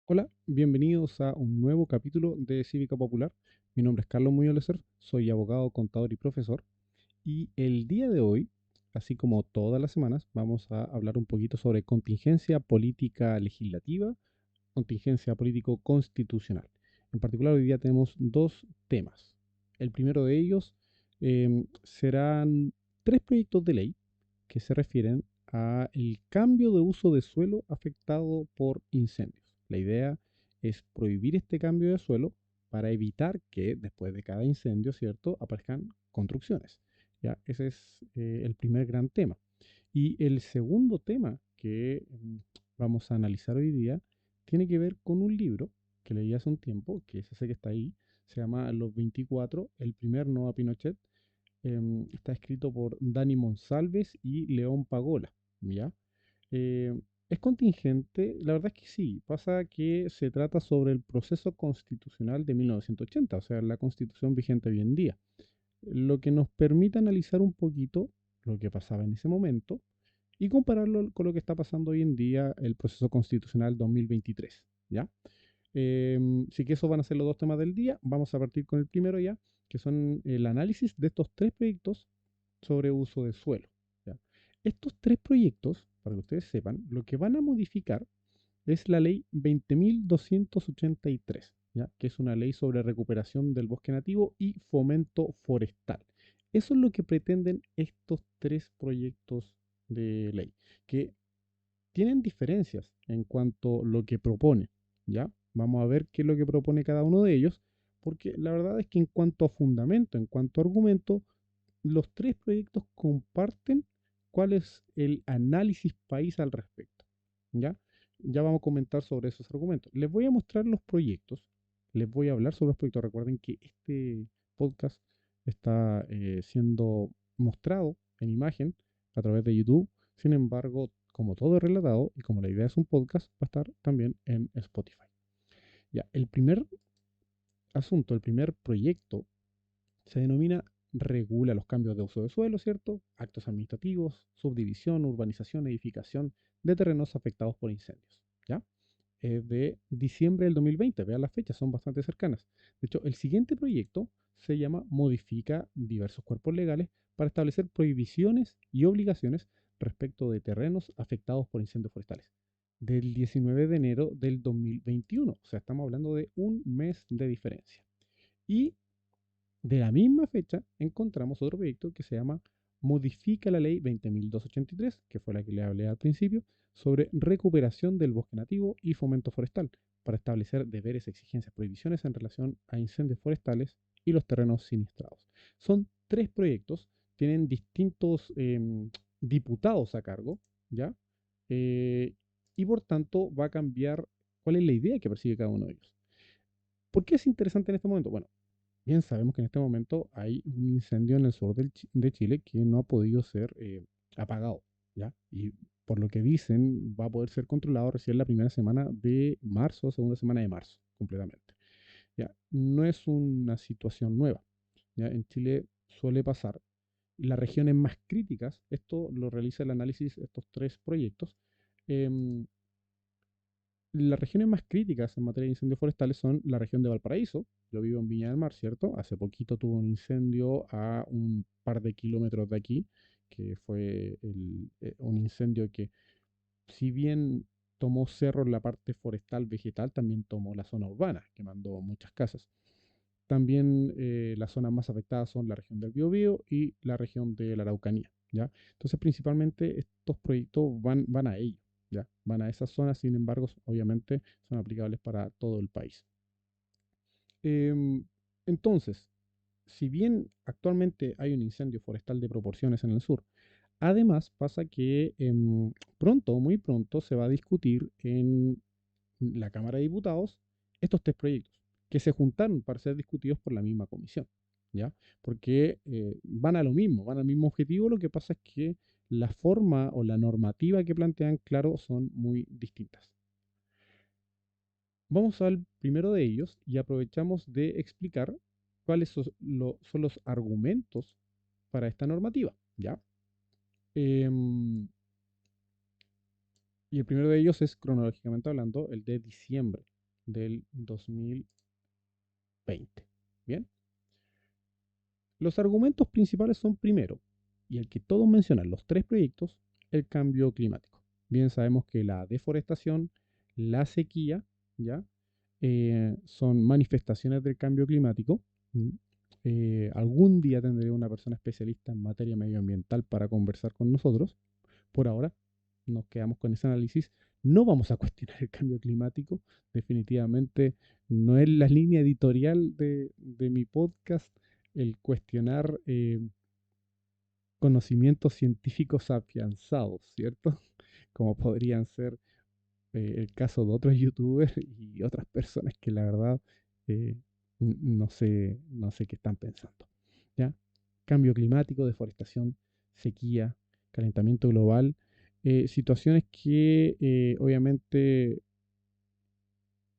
Hola, bienvenidos a un nuevo capítulo de Cívica Popular. Mi nombre es Carlos Muñoz Lecer, soy abogado, contador y profesor. Y el día de hoy, así como todas las semanas, vamos a hablar un poquito sobre contingencia política legislativa, contingencia político constitucional. En particular, hoy día tenemos dos temas. El primero de ellos serán tres proyectos de ley que se refieren a el cambio de uso de suelo afectado por incendios. La idea es prohibir este cambio de suelo para evitar que después de cada incendio, ¿cierto?, aparezcan construcciones. ¿Ya? Ese es el primer gran tema. Y el segundo tema que vamos a analizar hoy día tiene que ver con un libro que leí hace un tiempo, que es ese que está ahí, se llama Los 24, el primer no a Pinochet. Está escrito por Dani Monsalves y León Pagola, ¿ya? Eh, es contingente, la verdad es que sí, pasa que se trata sobre el proceso constitucional de 1980, o sea, la constitución vigente hoy en día, lo que nos permite analizar un poquito lo que pasaba en ese momento y compararlo con lo que está pasando hoy en día, el proceso constitucional 2023, ¿ya? Sí que esos van a ser los dos temas del día. Vamos a partir con el primero ya, que son el análisis de estos tres proyectos sobre uso de suelo, ¿ya? Estos tres proyectos, para que ustedes sepan, lo que van a modificar es la ley 20.283, ¿ya? Que es una ley sobre recuperación del bosque nativo y fomento forestal. Eso es lo que pretenden estos tres proyectos de ley, que tienen diferencias en cuanto a lo que propone, ¿ya? Vamos a ver qué es lo que propone cada uno de ellos, porque la verdad es que en cuanto a fundamento, en cuanto a argumento, los tres proyectos comparten cuál es el análisis país al respecto, ¿ya? Ya vamos a comentar sobre esos argumentos. Les voy a mostrar los proyectos, les voy a hablar sobre los proyectos. Recuerden que este podcast está siendo mostrado en imagen a través de YouTube. Sin embargo, como todo es relatado y como la idea es un podcast, va a estar también en Spotify. Ya, el primer asunto, el primer proyecto se denomina regula los cambios de uso de suelo, ¿cierto? Actos administrativos, subdivisión, urbanización, edificación de terrenos afectados por incendios, ¿ya? Es de diciembre del 2020, vean las fechas, son bastante cercanas. De hecho, el siguiente proyecto se llama Modifica diversos cuerpos legales para establecer prohibiciones y obligaciones respecto de terrenos afectados por incendios forestales. Del 19 de enero del 2021, o sea, estamos hablando de un mes de diferencia. Y de la misma fecha encontramos otro proyecto que se llama Modifica la Ley 20.283, que fue la que le hablé al principio, sobre recuperación del bosque nativo y fomento forestal, para establecer deberes, exigencias, prohibiciones en relación a incendios forestales y los terrenos siniestrados. Son tres proyectos, tienen distintos diputados a cargo, ¿ya? Eh, y por tanto va a cambiar cuál es la idea que persigue cada uno de ellos. ¿Por qué es interesante en este momento? Bueno, bien, sabemos que en este momento hay un incendio en el sur de Chile que no ha podido ser apagado, ¿ya? Y por lo que dicen, va a poder ser controlado recién la primera semana de marzo, segunda semana de marzo, completamente. ¿Ya? No es una situación nueva, ¿ya? En Chile suele pasar. Las regiones más críticas, esto lo realiza el análisis, estos tres proyectos, em, las regiones más críticas en materia de incendios forestales son la región de Valparaíso. Yo vivo en Viña del Mar, ¿cierto? Hace poquito tuvo un incendio a un par de kilómetros de aquí, que fue un incendio que, si bien tomó cerro en la parte forestal vegetal, también tomó la zona urbana, quemando muchas casas. También las zonas más afectadas son la región del Biobío y la región de la Araucanía, ¿ya? Entonces, principalmente estos proyectos van a ello, ¿ya? Van a esas zonas, sin embargo, obviamente son aplicables para todo el país. Em, entonces, si bien actualmente hay un incendio forestal de proporciones en el sur, además pasa que pronto, muy pronto, se va a discutir en la Cámara de Diputados estos tres proyectos que se juntaron para ser discutidos por la misma comisión, ¿ya? Porque van a lo mismo, van al mismo objetivo, lo que pasa es que la forma o la normativa que plantean, claro, son muy distintas. Vamos al primero de ellos y aprovechamos de explicar cuáles son los argumentos para esta normativa, ¿ya? Y el primero de ellos es, cronológicamente hablando, el de diciembre. del 2020. Bien, los argumentos principales son primero, y el que todos mencionan, los tres proyectos, el cambio climático. Bien sabemos que la deforestación, la sequía, ¿ya? Son manifestaciones del cambio climático. ¿Mm? Algún día tendré una persona especialista en materia medioambiental para conversar con nosotros. Por ahora nos quedamos con ese análisis. No vamos a cuestionar el cambio climático. Definitivamente no es la línea editorial de mi podcast el cuestionar conocimientos científicos afianzados, ¿cierto? Como podrían ser el caso de otros youtubers y otras personas que la verdad eh, no sé qué están pensando. ¿Ya? Cambio climático, deforestación, sequía, calentamiento global, situaciones que obviamente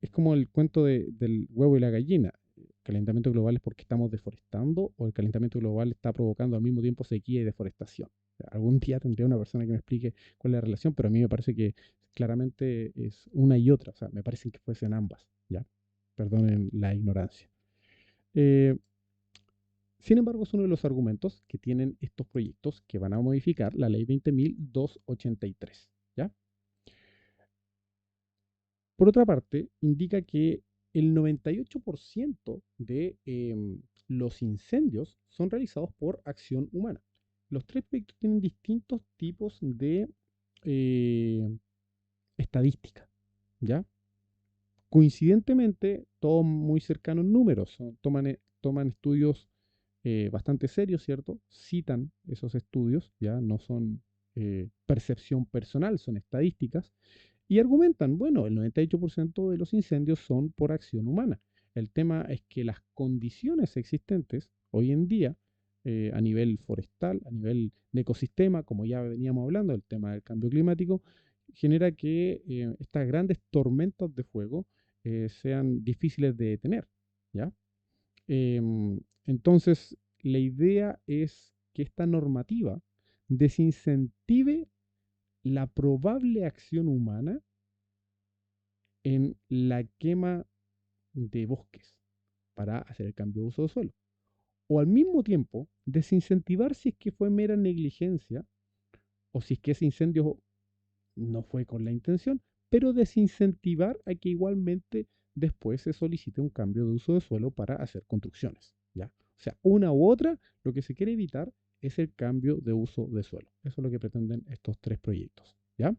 es como el cuento del huevo y la gallina. ¿El calentamiento global es porque estamos deforestando o el calentamiento global está provocando al mismo tiempo sequía y deforestación? O sea, algún día tendría una persona que me explique cuál es la relación, pero a mí me parece que claramente es una y otra. O sea, me parecen que fuesen ambas, ¿ya? Perdonen la ignorancia. Eh, Sin embargo, es uno de los argumentos que tienen estos proyectos que van a modificar la ley 20.283, ¿ya? Por otra parte, indica que el 98% de los incendios son realizados por acción humana. Los tres proyectos tienen distintos tipos de eh, estadística, ¿ya? Coincidentemente, todos muy cercanos en números, toman estudios bastante serios, ¿cierto? Citan esos estudios, ya no son percepción personal, son estadísticas. Y argumentan, bueno, el 98% de los incendios son por acción humana. El tema es que las condiciones existentes hoy en día, a nivel forestal, a nivel de ecosistema, como ya veníamos hablando, el tema del cambio climático, genera que estas grandes tormentas de fuego sean difíciles de detener, ¿ya? Entonces, la idea es que esta normativa desincentive la probable acción humana en la quema de bosques para hacer el cambio de uso de suelo. O al mismo tiempo, desincentivar si es que fue mera negligencia o si es que ese incendio no fue con la intención, pero desincentivar a que igualmente después se solicite un cambio de uso de suelo para hacer construcciones, ¿ya? O sea, una u otra, lo que se quiere evitar es el cambio de uso de suelo. Eso es lo que pretenden estos tres proyectos, ¿ya?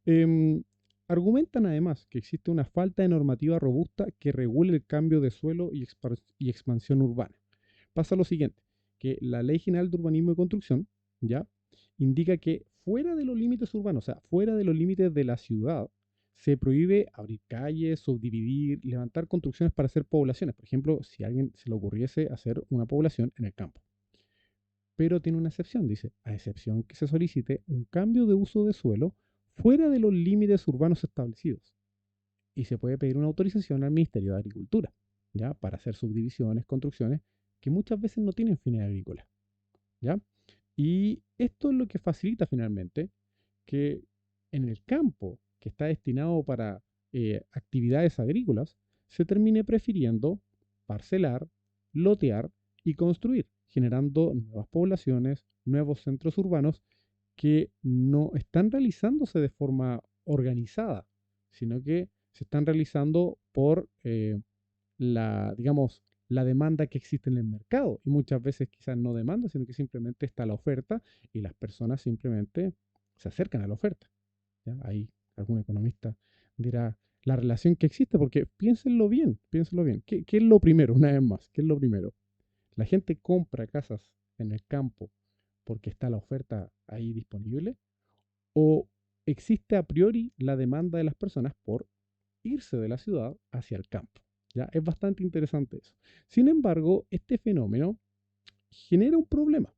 Em, Argumentan además que existe una falta de normativa robusta que regule el cambio de suelo y expansión urbana. Pasa lo siguiente, que la Ley General de Urbanismo y Construcción ya indica que fuera de los límites urbanos, o sea, fuera de los límites de la ciudad, se prohíbe abrir calles, subdividir, levantar construcciones para hacer poblaciones. Por ejemplo, si a alguien se le ocurriese hacer una población en el campo. Pero tiene una excepción, dice, a excepción que se solicite un cambio de uso de suelo fuera de los límites urbanos establecidos. Y se puede pedir una autorización al Ministerio de Agricultura, ¿ya? Para hacer subdivisiones, construcciones que muchas veces no tienen fines agrícolas, ¿ya? Y esto es lo que facilita finalmente que en el campo que está destinado para actividades agrícolas, se termine prefiriendo parcelar, lotear y construir, generando nuevas poblaciones, nuevos centros urbanos que no están realizándose de forma organizada, sino que se están realizando por digamos, la demanda que existe en el mercado. Y muchas veces quizás no demanda, sino que simplemente está la oferta y las personas simplemente se acercan a la oferta. ¿Ya? Ahí algún economista dirá la relación que existe, porque piénsenlo bien, piénsenlo bien. ¿Qué es lo primero? Una vez más, ¿qué es lo primero? La gente compra casas en el campo porque está la oferta ahí disponible, o existe a priori la demanda de las personas por irse de la ciudad hacia el campo. ¿Ya? Es bastante interesante eso. Sin embargo, este fenómeno genera un problema,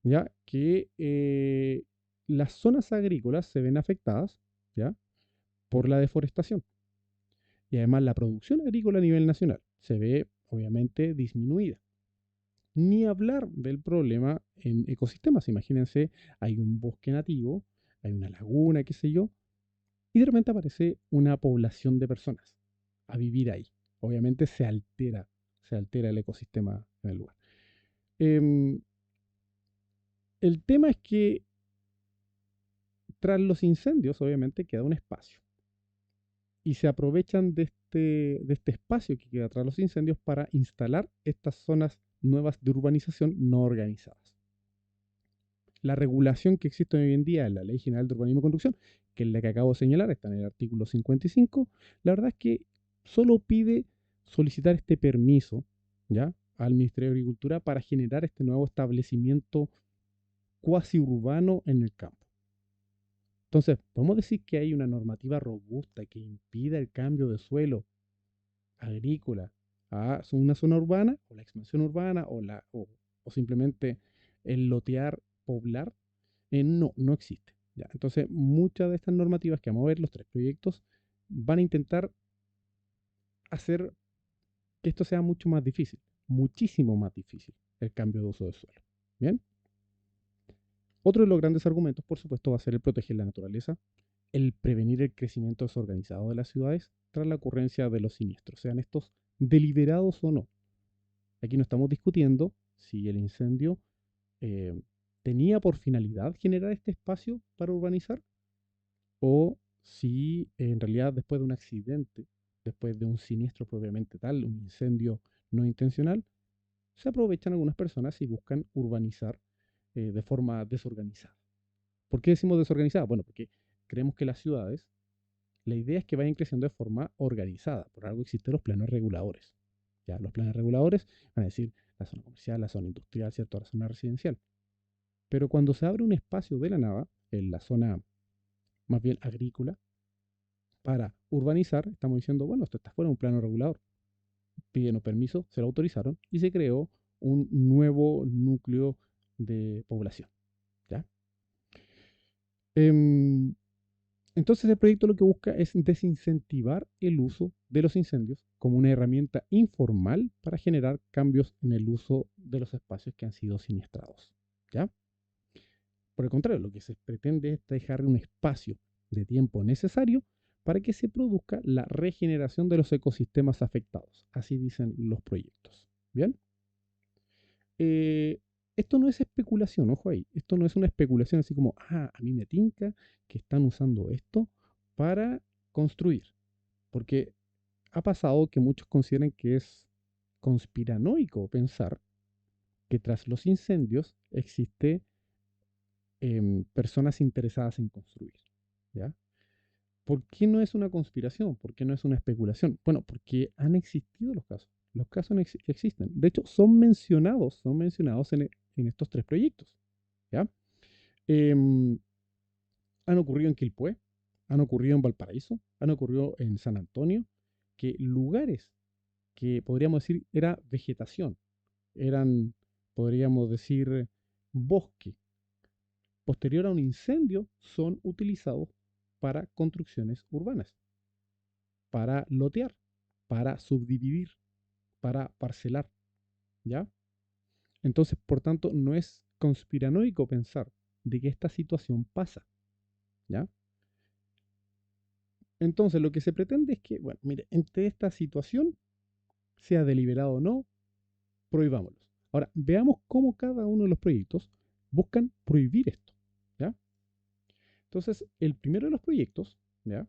¿ya? Que las zonas agrícolas se ven afectadas, ¿ya? Por la deforestación. Y además la producción agrícola a nivel nacional se ve obviamente disminuida. Ni hablar del problema en ecosistemas. Imagínense, hay un bosque nativo, hay una laguna, qué sé yo, y de repente aparece una población de personas a vivir ahí. Obviamente se altera el ecosistema en el lugar. Em, el tema es que tras los incendios, obviamente, queda un espacio y se aprovechan de este espacio que queda tras los incendios para instalar estas zonas nuevas de urbanización no organizadas. La regulación que existe hoy en día en la Ley General de Urbanismo y Construcción, que es la que acabo de señalar, está en el artículo 55, la verdad es que solo pide solicitar este permiso, ¿ya?, al Ministerio de Agricultura para generar este nuevo establecimiento cuasi urbano en el campo. Entonces, podemos decir que hay una normativa robusta que impida el cambio de suelo agrícola a una zona urbana, o la expansión urbana, o simplemente el lotear, poblar. No, no existe. ¿Ya? Entonces, muchas de estas normativas que vamos a ver, los tres proyectos, van a intentar hacer que esto sea mucho más difícil, muchísimo más difícil, el cambio de uso del suelo. Bien. Otro de los grandes argumentos, por supuesto, va a ser el proteger la naturaleza, el prevenir el crecimiento desorganizado de las ciudades tras la ocurrencia de los siniestros, sean estos deliberados o no. Aquí no estamos discutiendo si el incendio eh, tenía por finalidad generar este espacio para urbanizar o si en realidad después de un accidente, después de un siniestro propiamente tal, un incendio no intencional, se aprovechan algunas personas y buscan urbanizar de forma desorganizada. ¿Por qué decimos desorganizada? Bueno, porque creemos que las ciudades, la idea es que vayan creciendo de forma organizada. Por algo existen los planes reguladores. Ya, los planes reguladores van a decir la zona comercial, la zona industrial, ¿cierto?, la zona residencial. Pero cuando se abre un espacio de la nada, en la zona más bien agrícola, para urbanizar, estamos diciendo, bueno, esto está fuera de un plano regulador. Piden un permiso, se lo autorizaron y se creó un nuevo núcleo de población. ¿Ya? Em, entonces el proyecto lo que busca es desincentivar el uso de los incendios como una herramienta informal para generar cambios en el uso de los espacios que han sido siniestrados. ¿Ya? Por el contrario, lo que se pretende es dejar un espacio de tiempo necesario para que se produzca la regeneración de los ecosistemas afectados. Así dicen los proyectos. ¿Bien? Eh, esto no es especulación, ojo ahí. Esto no es una especulación así como, a mí me tinca que están usando esto para construir. Porque ha pasado que muchos consideran que es conspiranoico pensar que tras los incendios existe personas interesadas en construir. ¿Ya? ¿Por qué no es una conspiración? ¿Por qué no es una especulación? Bueno, porque han existido los casos. Los casos existen. De hecho, son mencionados en estos tres proyectos. ¿Ya? Em, han ocurrido en Quilpué, han ocurrido en Valparaíso, han ocurrido en San Antonio, que lugares que podríamos decir era vegetación, eran, podríamos decir, bosque, posterior a un incendio, son utilizados para construcciones urbanas, para lotear, para subdividir, para parcelar, ¿ya? Entonces, por tanto, no es conspiranoico pensar de que esta situación pasa, ¿ya? Entonces, lo que se pretende es que, bueno, mire, entre esta situación, sea deliberado o no, prohibámoslos. Ahora, veamos cómo cada uno de los proyectos buscan prohibir esto, ¿ya? Entonces, el primero de los proyectos, ¿ya?,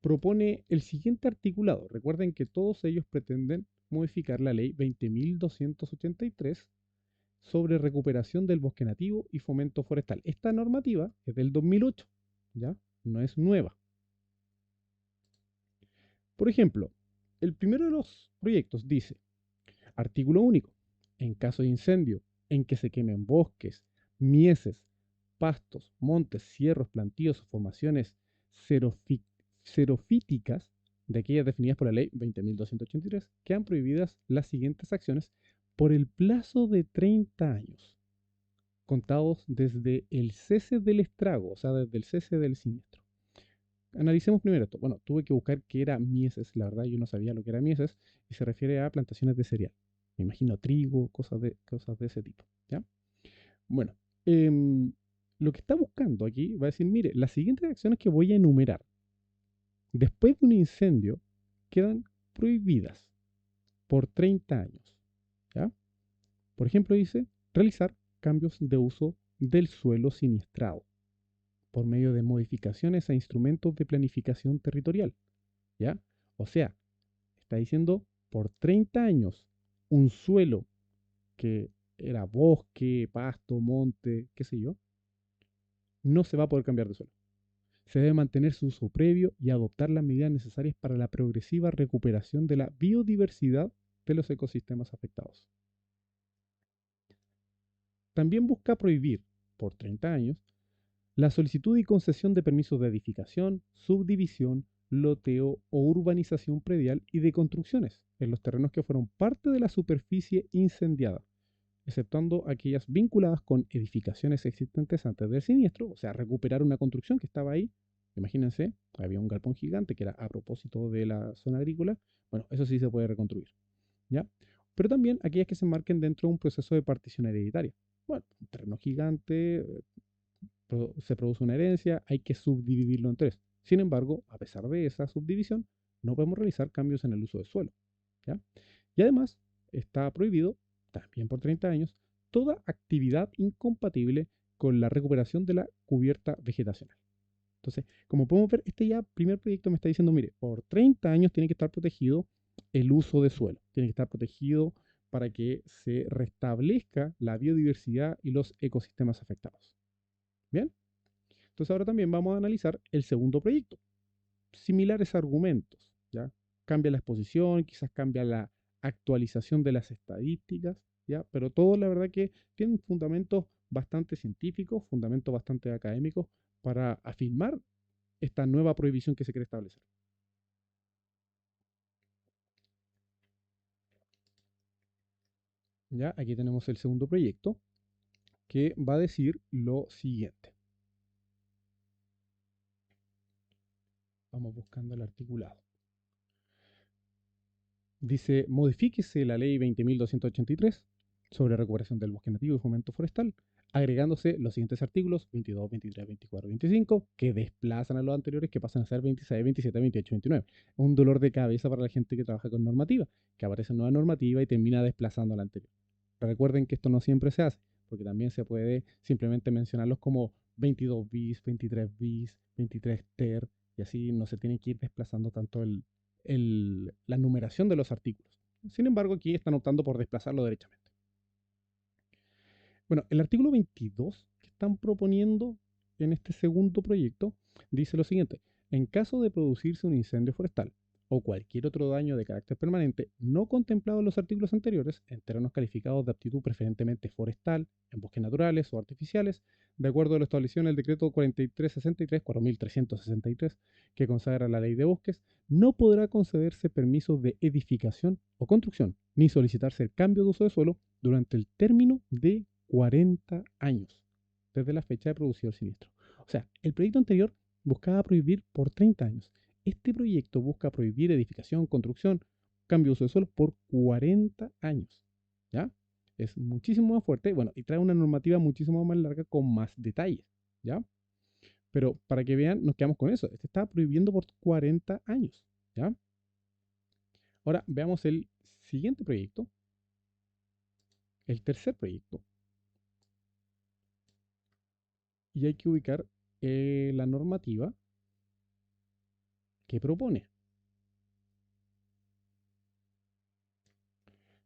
propone el siguiente articulado. Recuerden que todos ellos pretenden modificar la ley 20.283 sobre recuperación del bosque nativo y fomento forestal. Esta normativa es del 2008, ¿ya? No es nueva. Por ejemplo, el primero de los proyectos dice, artículo único, en caso de incendio en que se quemen bosques, mieses, pastos, montes, cierros, plantíos o formaciones xerofíticas de aquellas definidas por la ley 20.283, quedan prohibidas las siguientes acciones por el plazo de 30 años, contados desde el cese del estrago, o sea, desde el cese del siniestro. Analicemos primero esto. Bueno, tuve que buscar qué era mieses, la verdad yo no sabía lo que era mieses, y se refiere a plantaciones de cereal. Me imagino trigo, cosas de ese tipo. ¿Ya? Bueno, em, Lo que está buscando aquí va a decir, mire, las siguientes acciones que voy a enumerar después de un incendio quedan prohibidas por 30 años. ¿Ya? Por ejemplo, dice realizar cambios de uso del suelo siniestrado por medio de modificaciones a instrumentos de planificación territorial. ¿Ya? O sea, está diciendo por 30 años un suelo que era bosque, pasto, monte, qué sé yo, no se va a poder cambiar de suelo. Se debe mantener su uso previo y adoptar las medidas necesarias para la progresiva recuperación de la biodiversidad de los ecosistemas afectados. También busca prohibir, por 30 años, la solicitud y concesión de permisos de edificación, subdivisión, loteo o urbanización predial y de construcciones en los terrenos que fueron parte de la superficie incendiada, exceptuando aquellas vinculadas con edificaciones existentes antes del siniestro, o sea, recuperar una construcción que estaba ahí. Imagínense, había un galpón gigante que era a propósito de la zona agrícola. Bueno, eso sí se puede reconstruir, ¿ya? Pero también aquellas que se marquen dentro de un proceso de partición hereditaria. Bueno, un terreno gigante, se produce una herencia, hay que subdividirlo en tres. Sin embargo, a pesar de esa subdivisión, no podemos realizar cambios en el uso del suelo, ¿ya? Y además, está prohibido, también por 30 años, toda actividad incompatible con la recuperación de la cubierta vegetacional. Entonces, como podemos ver, este ya primer proyecto me está diciendo, mire, por 30 años tiene que estar protegido el uso de suelo, tiene que estar protegido para que se restablezca la biodiversidad y los ecosistemas afectados. Bien, entonces ahora también vamos a analizar el segundo proyecto. Similares argumentos, ¿ya? Cambia la exposición, quizás cambia la actualización de las estadísticas, ¿ya? Pero todo la verdad que tienen fundamentos bastante científicos, fundamentos bastante académicos para afirmar esta nueva prohibición que se quiere establecer. ¿Ya? Aquí tenemos el segundo proyecto que va a decir lo siguiente. Vamos buscando el articulado. Dice, modifíquese la ley 20.283 sobre recuperación del bosque nativo y fomento forestal, agregándose los siguientes artículos 22, 23, 24, 25, que desplazan a los anteriores, que pasan a ser 26, 27, 28, 29. Un dolor de cabeza para la gente que trabaja con normativa, que aparece nueva normativa y termina desplazando a la anterior. Recuerden que esto no siempre se hace, porque también se puede simplemente mencionarlos como 22 bis, 23 bis, 23 ter, y así no se tiene que ir desplazando tanto la numeración de los artículos. Sin embargo, aquí están optando por desplazarlo derechamente. Bueno, el artículo 22 que están proponiendo en este segundo proyecto dice lo siguiente. En caso de producirse un incendio forestal o cualquier otro daño de carácter permanente no contemplado en los artículos anteriores en terrenos calificados de aptitud preferentemente forestal, en bosques naturales o artificiales, de acuerdo a lo establecido en el decreto 4363, 4363, que consagra la ley de bosques, no podrá concederse permisos de edificación o construcción, ni solicitarse el cambio de uso de suelo durante el término de 40 años desde la fecha de producción del siniestro. O sea, el proyecto anterior buscaba prohibir por 30 años. Este proyecto busca prohibir edificación, construcción, cambio de uso de suelo por 40 años. ¿Ya? Es muchísimo más fuerte, bueno, y trae una normativa muchísimo más larga con más detalles. ¿Ya? Pero para que vean, nos quedamos con eso. Este está prohibiendo por 40 años. ¿Ya? Ahora veamos el siguiente proyecto, el tercer proyecto. Y hay que ubicar la normativa que propone.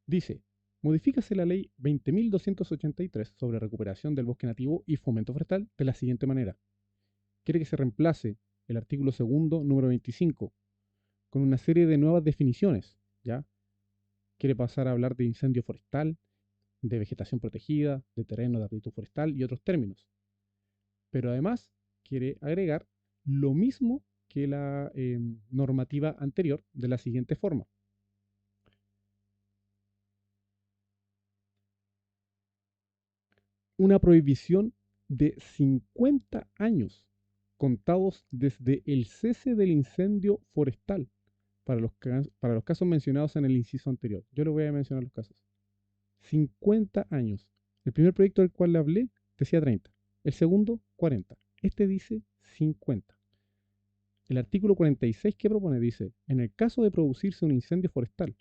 Dice, modifícase la ley 20.283 sobre recuperación del bosque nativo y fomento forestal de la siguiente manera. Quiere que se reemplace el artículo segundo, número 25, con una serie de nuevas definiciones, ¿ya? Quiere pasar a hablar de incendio forestal, de vegetación protegida, de terreno de aptitud forestal y otros términos. Pero además quiere agregar lo mismo que la normativa anterior de la siguiente forma. Una prohibición de 50 años contados desde el cese del incendio forestal para los casos mencionados en el inciso anterior. Yo le voy a mencionar los casos. 50 años. El primer proyecto del cual le hablé decía 30. El segundo, 40. Este dice 50. El artículo 46 que propone dice, en el caso de producirse un incendio forestal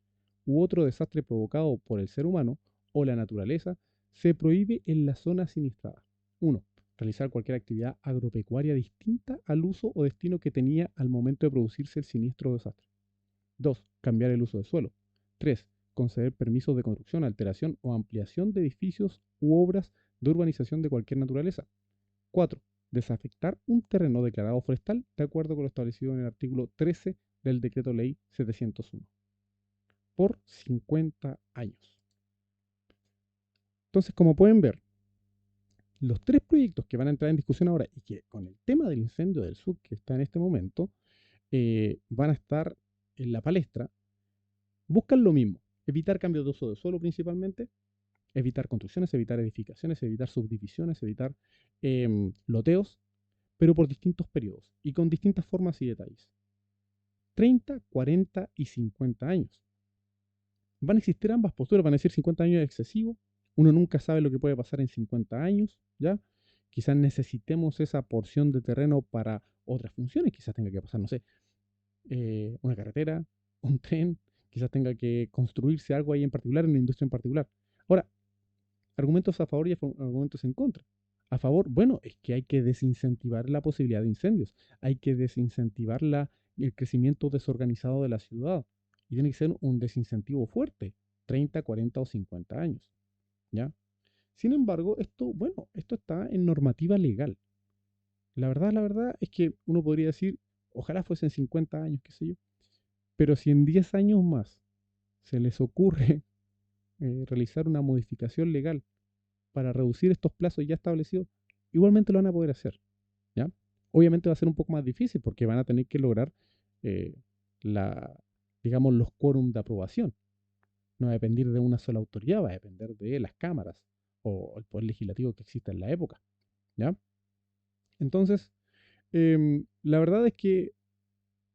u otro desastre provocado por el ser humano o la naturaleza, se prohíbe en la zona siniestrada. 1. Realizar cualquier actividad agropecuaria distinta al uso o destino que tenía al momento de producirse el siniestro o desastre. 2. Cambiar el uso de suelo. 3. Conceder permisos de construcción, alteración o ampliación de edificios u obras de urbanización de cualquier naturaleza. 4. Desafectar un terreno declarado forestal de acuerdo con lo establecido en el artículo 13 del Decreto Ley 701 por 50 años. Entonces, como pueden ver, los tres proyectos que van a entrar en discusión ahora y que con el tema del incendio del sur que está en este momento, van a estar en la palestra, buscan lo mismo, evitar cambios de uso de suelo principalmente, evitar construcciones, evitar edificaciones, evitar subdivisiones, evitar loteos, pero por distintos periodos y con distintas formas y detalles. 30, 40 y 50 años. Van a existir ambas posturas, van a decir 50 años es excesivo, uno nunca sabe lo que puede pasar en 50 años, ¿ya? Quizás necesitemos esa porción de terreno para otras funciones, quizás tenga que pasar, no sé, una carretera, un tren, quizás tenga que construirse algo ahí en particular, en una industria en particular. Ahora, argumentos a favor y argumentos en contra. A favor, bueno, es que hay que desincentivar la posibilidad de incendios, hay que desincentivar el crecimiento desorganizado de la ciudad. Y tiene que ser un desincentivo fuerte, 30, 40 o 50 años, ¿ya? Sin embargo, esto, bueno, esto está en normativa legal. La verdad es que uno podría decir, ojalá fuesen 50 años, qué sé yo, pero si en 10 años más se les ocurre realizar una modificación legal para reducir estos plazos ya establecidos, igualmente lo van a poder hacer, ¿ya? Obviamente va a ser un poco más difícil porque van a tener que lograr eh, la, digamos, los quórum de aprobación. No va a depender de una sola autoridad, va a depender de las cámaras o el poder legislativo que exista en la época, ¿ya? Entonces, la verdad es que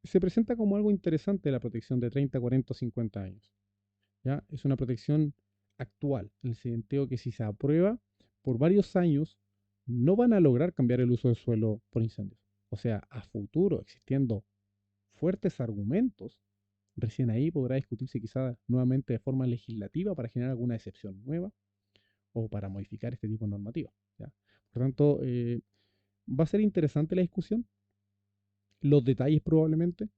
se presenta como algo interesante la protección de 30, 40 o 50 años, ¿ya? Es una protección actual, en el sentido que si se aprueba, por varios años no van a lograr cambiar el uso del suelo por incendios. O sea, a futuro, existiendo fuertes argumentos, recién ahí podrá discutirse quizá nuevamente de forma legislativa para generar alguna excepción nueva o para modificar este tipo de normativa, ¿ya? Por tanto, va a ser interesante la discusión. Los detalles probablemente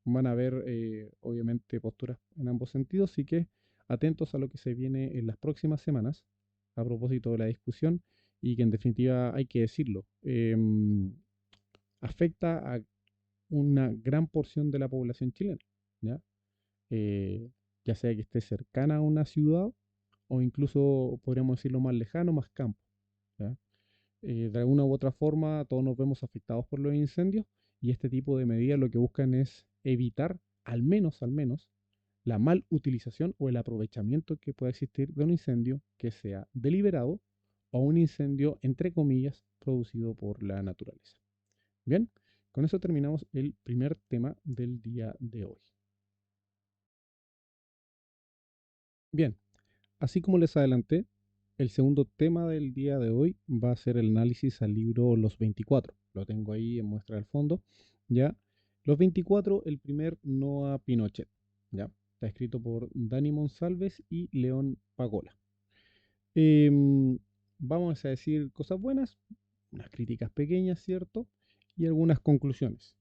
van a haber, obviamente, posturas en ambos sentidos, así que atentos a lo que se viene en las próximas semanas a propósito de la discusión y que en definitiva hay que decirlo, afecta a una gran porción de la población chilena, ¿ya? Eh, ya sea que esté cercana a una ciudad o incluso podríamos decirlo más lejano, más campo, ¿ya? De alguna u otra forma todos nos vemos afectados por los incendios y este tipo de medidas lo que buscan es evitar, al menos, la mal utilización o el aprovechamiento que pueda existir de un incendio que sea deliberado o un incendio, entre comillas, producido por la naturaleza. Bien, con eso terminamos el primer tema del día de hoy. Bien, así como les adelanté, el segundo tema del día de hoy va a ser el análisis al libro Los 24. Lo tengo ahí en muestra del fondo. ¿Ya? Los 24, el primer Noa Pinochet. ¿Ya? Está escrito por Dani Monsalves y León Pagola. Em, Vamos a decir cosas buenas, unas críticas pequeñas, ¿cierto? Y algunas conclusiones.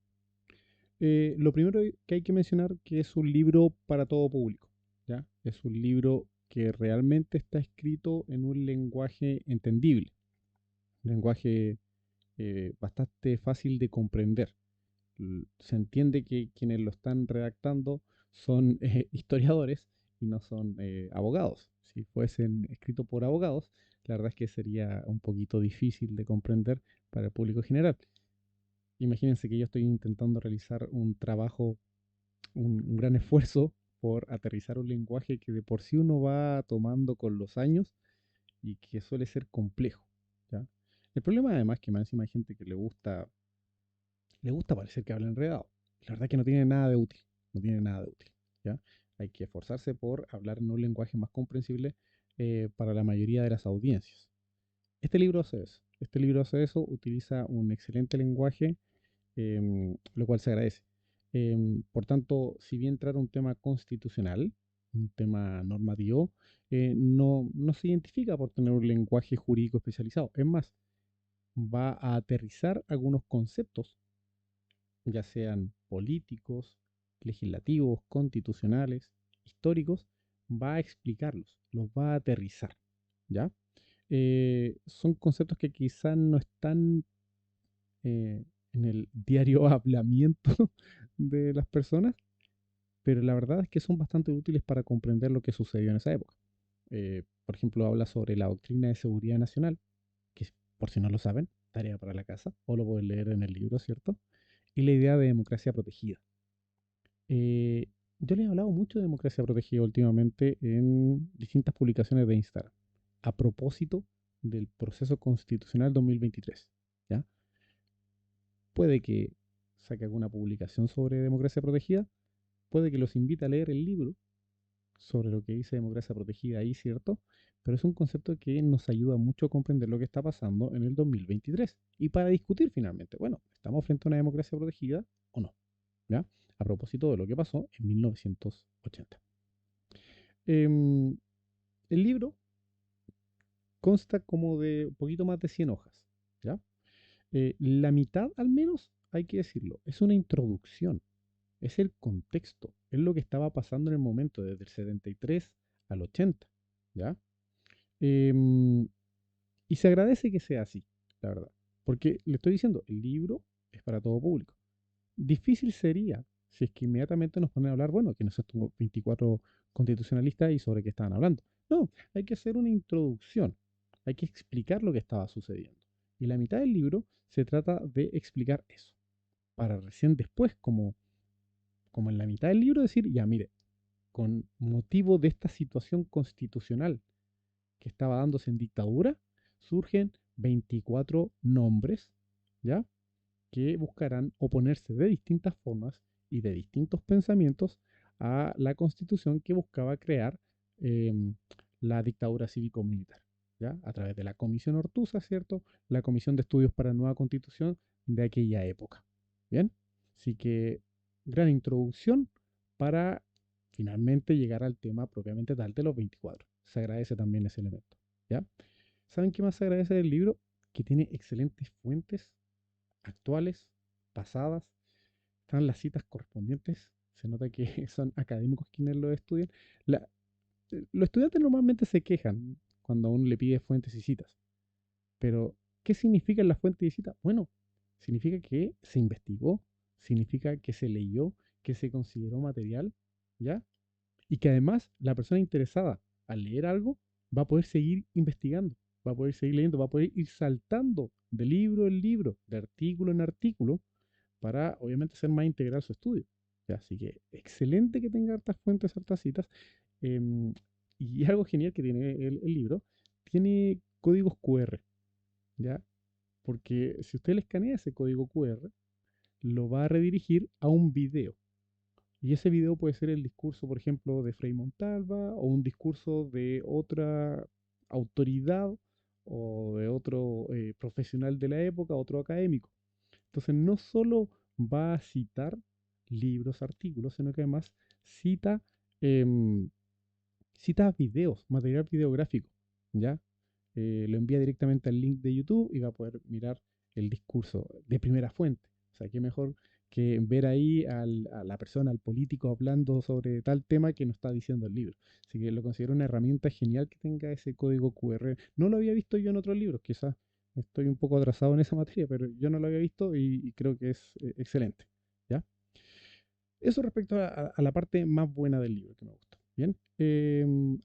Lo primero que hay que mencionar que es un libro para todo público, ¿ya? Es un libro que realmente está escrito en un lenguaje entendible, un lenguaje bastante fácil de comprender. Se entiende que quienes lo están redactando son historiadores y no son abogados. Si fuesen escritos por abogados, la verdad es que sería un poquito difícil de comprender para el público general. Imagínense que yo estoy intentando realizar un trabajo, un gran esfuerzo por aterrizar un lenguaje que de por sí uno va tomando con los años y que suele ser complejo, ¿ya? El problema además que más encima hay gente que le gusta parecer que habla enredado. La verdad es que no tiene nada de útil, no tiene nada de útil, ¿ya? Hay que esforzarse por hablar en un lenguaje más comprensible para la mayoría de las audiencias. Este libro hace eso. Este libro hace eso, utiliza un excelente lenguaje, lo cual se agradece. Por tanto, si bien trata un tema constitucional, un tema normativo, no se identifica por tener un lenguaje jurídico especializado. Es más, va a aterrizar algunos conceptos, ya sean políticos, legislativos, constitucionales, históricos, va a explicarlos, los va a aterrizar, ¿ya? Son conceptos que quizás no están en el diario hablamiento de las personas, pero la verdad es que son bastante útiles para comprender lo que sucedió en esa época. Por ejemplo, habla sobre la doctrina de seguridad nacional, que por si no lo saben, tarea para la casa, o lo pueden leer en el libro, ¿cierto? Y la idea de democracia protegida. Eh, yo les he hablado mucho de democracia protegida últimamente en distintas publicaciones de Instagram, a propósito del proceso constitucional 2023, ¿ya? Puede que saque alguna publicación sobre democracia protegida, puede que los invite a leer el libro sobre lo que dice democracia protegida ahí, ¿cierto? Pero es un concepto que nos ayuda mucho a comprender lo que está pasando en el 2023 y para discutir finalmente, bueno, ¿estamos frente a una democracia protegida o no? ¿Ya? A propósito de lo que pasó en 1980. Em, el libro consta como de un poquito más de 100 hojas, ¿ya? La mitad, al menos, hay que decirlo, es una introducción, es el contexto, es lo que estaba pasando en el momento, desde el 73 al 80, ¿ya? Em, y se agradece que sea así, la verdad, porque le estoy diciendo, el libro es para todo público. Difícil sería si es que inmediatamente nos ponen a hablar, bueno, que no se estuvo 24 constitucionalistas y sobre qué estaban hablando. No, hay que hacer una introducción, hay que explicar lo que estaba sucediendo. Y la mitad del libro se trata de explicar eso, para recién después, como en la mitad del libro, decir, ya mire, con motivo de esta situación constitucional que estaba dándose en dictadura, surgen 24 nombres, ¿ya? Que buscarán oponerse de distintas formas y de distintos pensamientos a la constitución que buscaba crear em, la dictadura cívico-militar, ¿ya? A través de la Comisión Ortuza, ¿cierto? La Comisión de Estudios para Nueva Constitución de aquella época. ¿Bien? Así que gran introducción para finalmente llegar al tema propiamente tal de los 24. Se agradece también ese elemento, ¿ya? ¿Saben qué más se agradece del libro? Que tiene excelentes fuentes actuales, pasadas, están las citas correspondientes. Se nota que son académicos quienes lo estudian. Los estudiantes normalmente se quejan cuando a uno le pide fuentes y citas. Pero, ¿qué significan las fuentes y citas? Bueno, significa que se investigó, significa que se leyó, que se consideró material, ¿ya? Y que además la persona interesada al leer algo va a poder seguir investigando, va a poder seguir leyendo, va a poder ir saltando de libro en libro, de artículo en artículo, para obviamente hacer más integral su estudio. Ya, así que excelente que tenga hartas fuentes, hartas citas. em, y algo genial que tiene el libro, tiene códigos QR, ¿ya? Porque si usted le escanea ese código QR, lo va a redirigir a un video. Y ese video puede ser el discurso, por ejemplo, de Frei Montalva o un discurso de otra autoridad o de otro profesional de la época, otro académico. Entonces no solo va a citar libros, artículos, sino que además cita, em, cita videos, material videográfico, ¿ya? Lo envía directamente al link de YouTube y va a poder mirar el discurso de primera fuente. O sea, qué mejor que ver ahí a la persona, al político hablando sobre tal tema que nos está diciendo el libro. Así que lo considero una herramienta genial que tenga ese código QR. No lo había visto yo en otros libros, quizás estoy un poco atrasado en esa materia, pero yo no lo había visto y creo que es excelente. ¿Ya? Eso respecto a la parte más buena del libro que me gustó. Bien,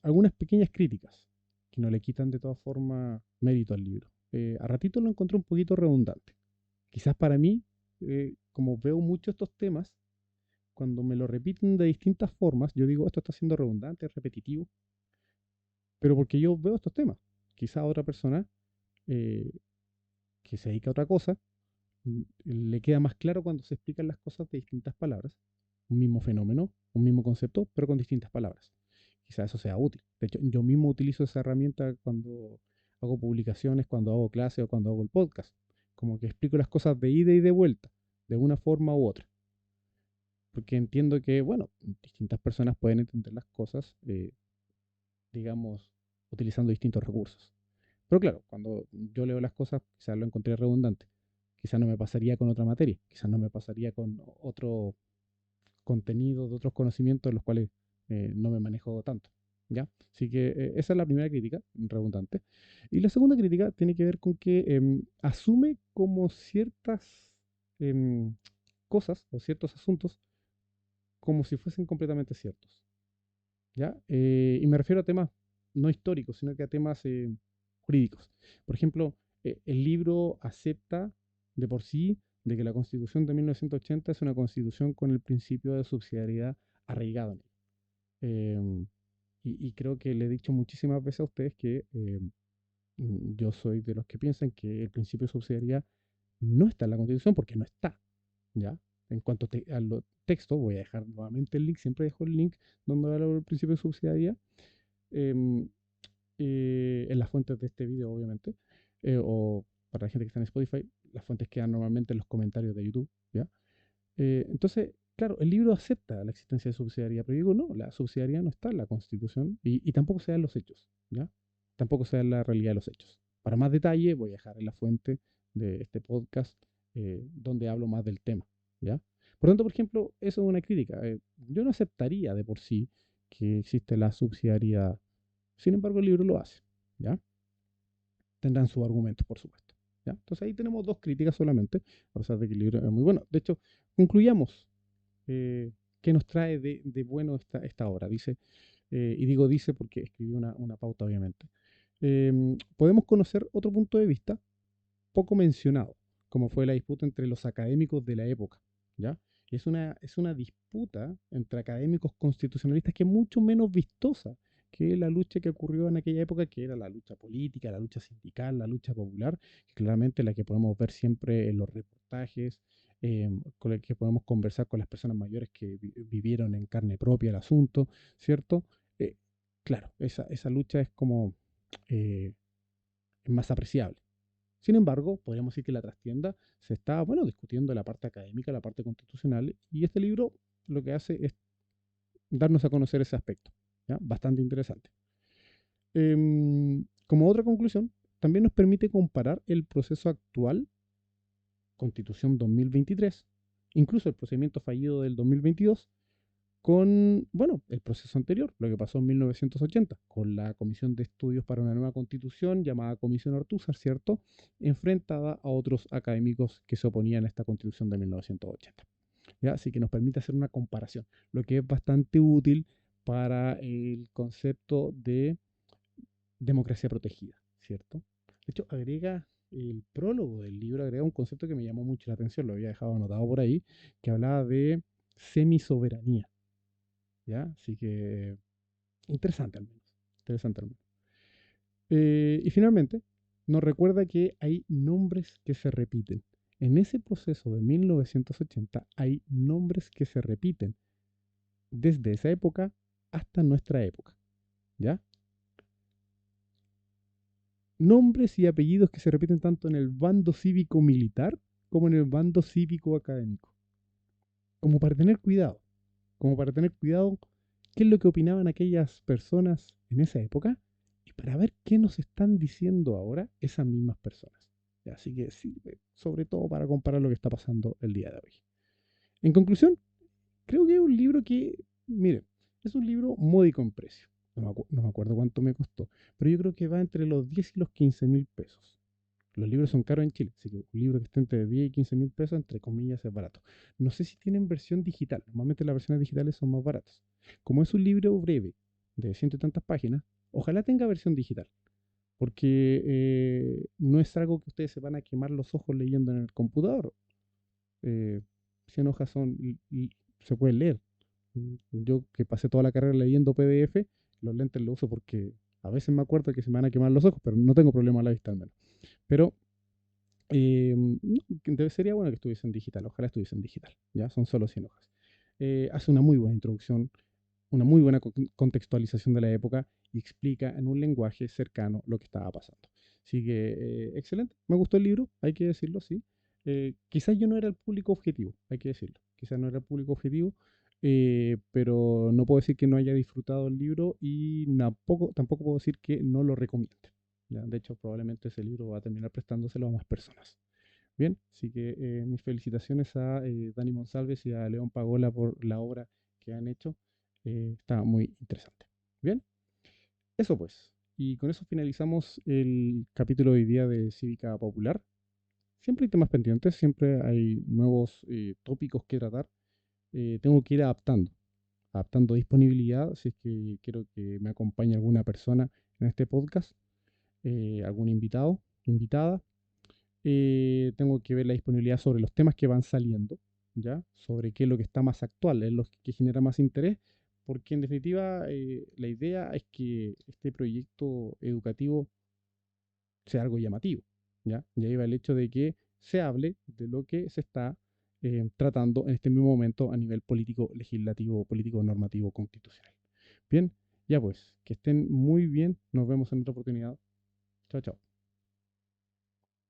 algunas pequeñas críticas que no le quitan de todas formas mérito al libro. A ratito lo encontré un poquito redundante. Quizás para mí, como veo mucho estos temas, cuando me lo repiten de distintas formas, yo digo, esto está siendo redundante, repetitivo, pero porque yo veo estos temas. Quizás otra persona eh, que se dedica a otra cosa, le queda más claro cuando se explican las cosas de distintas palabras, un mismo fenómeno, un mismo concepto, pero con distintas palabras. Quizá eso sea útil. De hecho, yo mismo utilizo esa herramienta cuando hago publicaciones, cuando hago clases o cuando hago el podcast. Como que explico las cosas de ida y de vuelta, de una forma u otra. Porque entiendo que, bueno, distintas personas pueden entender las cosas, digamos, utilizando distintos recursos. Pero claro, cuando yo leo las cosas, quizás lo encontré redundante. Quizás no me pasaría con otra materia, quizás no me pasaría con otro contenido, de otros conocimientos de los cuales no me manejo tanto. ¿Ya? Así que esa es la primera crítica, redundante. Y la segunda crítica tiene que ver con que asume como ciertas em, cosas o ciertos asuntos como si fuesen completamente ciertos. ¿Ya? Y me refiero a temas no históricos, sino que a temas jurídicos. Por ejemplo, el libro acepta de por sí de que la Constitución de 1980 es una constitución con el principio de subsidiariedad arraigado en ella. Y creo que le he dicho muchísimas veces a ustedes que yo soy de los que piensan que el principio de subsidiariedad no está en la Constitución porque no está, ¿ya? En cuanto a los textos, voy a dejar nuevamente el link, siempre dejo el link donde hablo del principio de subsidiariedad, em, en las fuentes de este video, obviamente, o para la gente que está en Spotify, las fuentes quedan normalmente en los comentarios de YouTube, ¿ya? Entonces, claro, el libro acepta la existencia de subsidiariedad, pero yo digo, no, la subsidiariedad no está en la Constitución y tampoco se da en los hechos, ¿ya? Tampoco se da en la realidad de los hechos. Para más detalle, voy a dejar en la fuente de este podcast donde hablo más del tema, ¿ya? Por tanto, por ejemplo, eso es una crítica. Yo no aceptaría de por sí que existe la subsidiariedad. Sin embargo, el libro lo hace, ¿ya? Tendrán sus argumentos, por supuesto, ¿ya? Entonces ahí tenemos dos críticas solamente, a pesar de que el libro es muy bueno. De hecho, concluyamos. ¿Qué nos trae de bueno esta obra? Dice, y digo dice porque escribí una pauta, obviamente. Podemos conocer otro punto de vista poco mencionado, como fue la disputa entre los académicos de la época, ¿ya? Y es una disputa entre académicos constitucionalistas que es mucho menos vistosa que la lucha que ocurrió en aquella época, que era la lucha política, la lucha sindical, la lucha popular, que claramente la que podemos ver siempre en los reportajes, con la que podemos conversar con las personas mayores que vivieron en carne propia el asunto, ¿cierto? Eh, claro, esa lucha es como eh, es más apreciable. Sin embargo, podríamos decir que la trastienda se está, bueno, discutiendo la parte académica, la parte constitucional, y este libro lo que hace es darnos a conocer ese aspecto, ¿ya? Bastante interesante. Como otra conclusión, también nos permite comparar el proceso actual, Constitución 2023, incluso el procedimiento fallido del 2022, con, bueno, el proceso anterior, lo que pasó en 1980, con la Comisión de Estudios para una Nueva Constitución, llamada Comisión Ortúzar, ¿cierto?, enfrentada a otros académicos que se oponían a esta Constitución de 1980. ¿Ya? Así que nos permite hacer una comparación, lo que es bastante útil para el concepto de democracia protegida, ¿cierto? De hecho, agrega el prólogo del libro, agrega un concepto que me llamó mucho la atención, lo había dejado anotado por ahí, que hablaba de semisoberanía, ¿ya? Así que interesante al menos. Interesante al menos. Y finalmente, nos recuerda que hay nombres que se repiten. En ese proceso de 1980 hay nombres que se repiten desde esa época hasta nuestra época. ¿Ya? Nombres y apellidos que se repiten tanto en el bando cívico-militar como en el bando cívico-académico. Como para tener cuidado. Como para tener cuidado qué es lo que opinaban aquellas personas en esa época y para ver qué nos están diciendo ahora esas mismas personas. Así que sirve sobre todo para comparar lo que está pasando el día de hoy. En conclusión, creo que es un libro que, miren, es un libro módico en precio. No me acuerdo cuánto me costó, pero yo creo que va entre los 10 y los 15.000 pesos. Los libros son caros en Chile, así que un libro que esté entre 10 y 15.000 pesos, entre comillas, es barato. No sé si tienen versión digital. Normalmente las versiones digitales son más baratas. Como es un libro breve, de ciento y tantas páginas, ojalá tenga versión digital. Porque no es algo que ustedes se van a quemar los ojos leyendo en el computador. Eh, 100 hojas se pueden leer. Yo que pasé toda la carrera leyendo PDF, los lentes los uso porque a veces me acuerdo que se me van a quemar los ojos, pero no tengo problema a la vista al menos. Pero no, sería bueno que estuviesen digital, ojalá estuviesen digital, ya son solo 100 hojas. Hace una muy buena introducción, una muy buena contextualización de la época y explica en un lenguaje cercano lo que estaba pasando. Así que, excelente. Me gustó el libro, hay que decirlo, sí. Quizás yo no era el público objetivo, hay que decirlo. Quizás no era el público objetivo, pero no puedo decir que no haya disfrutado el libro y tampoco puedo decir que no lo recomiende. ¿Ya? De hecho, probablemente ese libro va a terminar prestándoselo a más personas. Bien, así que mis felicitaciones a Dani Monsalves y a León Pagola por la obra que han hecho. Está muy interesante. Bien, eso pues. Y con eso finalizamos el capítulo de hoy día de Cívica Popular. Siempre hay temas pendientes, siempre hay nuevos tópicos que tratar. Tengo que ir adaptando disponibilidad, si es que quiero que me acompañe alguna persona en este podcast, algún invitado, invitada. Tengo que ver la disponibilidad sobre los temas que van saliendo, ¿ya? Sobre qué es lo que está más actual, es lo que genera más interés, porque en definitiva la idea es que este proyecto educativo sea algo llamativo, ¿ya? Ya iba el hecho de que se hable de lo que se está tratando en este mismo momento a nivel político, legislativo, político, normativo, constitucional. Bien, ya pues, que estén muy bien, nos vemos en otra oportunidad. Chao, chao.